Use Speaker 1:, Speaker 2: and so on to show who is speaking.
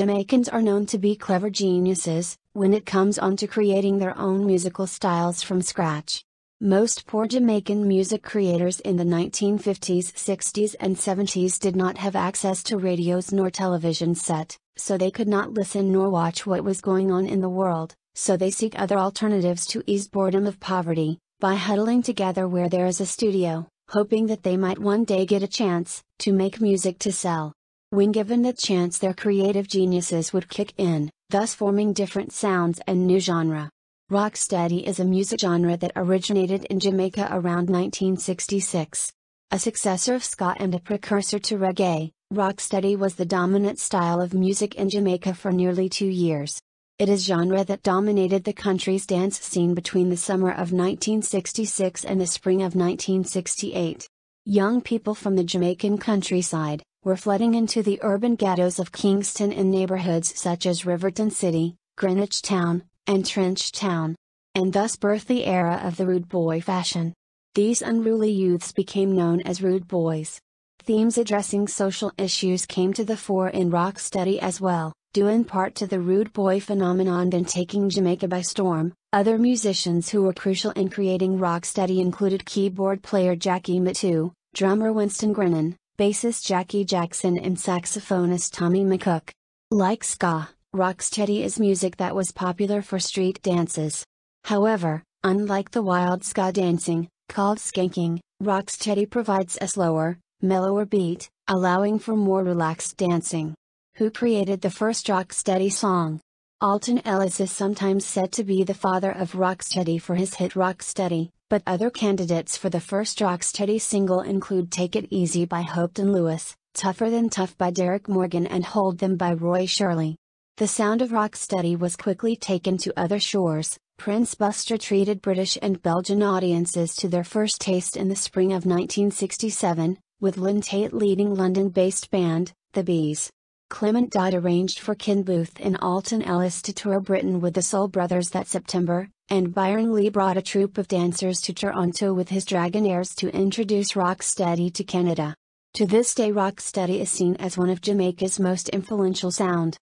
Speaker 1: Jamaicans are known to be clever geniuses when it comes on to creating their own musical styles from scratch. Most poor Jamaican music creators in the 1950s, 60s and 70s did not have access to radios nor television set, so they could not listen nor watch what was going on in the world, so they seek other alternatives to ease boredom of poverty, by huddling together where there is a studio, hoping that they might one day get a chance to make music to sell. When given the chance, their creative geniuses would kick in, thus forming different sounds and new genre. Rocksteady is a music genre that originated in Jamaica around 1966. A successor of ska and a precursor to reggae, rocksteady was the dominant style of music in Jamaica for nearly 2 years. It is genre that dominated the country's dance scene between the summer of 1966 and the spring of 1968. Young people from the Jamaican countryside were flooding into the urban ghettos of Kingston and neighborhoods such as Riverton City, Greenwich Town, and Trench Town, and thus birthed the era of the rude boy fashion. These unruly youths became known as rude boys. Themes addressing social issues came to the fore in rocksteady as well, due in part to the rude boy phenomenon then taking Jamaica by storm. Other musicians who were crucial in creating rocksteady included keyboard player Jackie Matu, drummer Winston Grennan, bassist Jackie Jackson and saxophonist Tommy McCook. Like ska, rocksteady is music that was popular for street dances. However, unlike the wild ska dancing, called skanking, rocksteady provides a slower, mellower beat, allowing for more relaxed dancing. Who created the first rocksteady song? Alton Ellis is sometimes said to be the father of rocksteady for his hit Rocksteady, but other candidates for the first rocksteady single include Take It Easy by Hopton Lewis, Tougher Than Tough by Derek Morgan and Hold Them by Roy Shirley. The sound of rocksteady was quickly taken to other shores. Prince Buster treated British and Belgian audiences to their first taste in the spring of 1967, with Lynn Tate leading London-based band, The Bees. Clement Dodd arranged for Ken Booth and Alton Ellis to tour Britain with the Soul Brothers that September, and Byron Lee brought a troupe of dancers to Toronto with his Dragonaires to introduce rocksteady to Canada. To this day rocksteady is seen as one of Jamaica's most influential sound.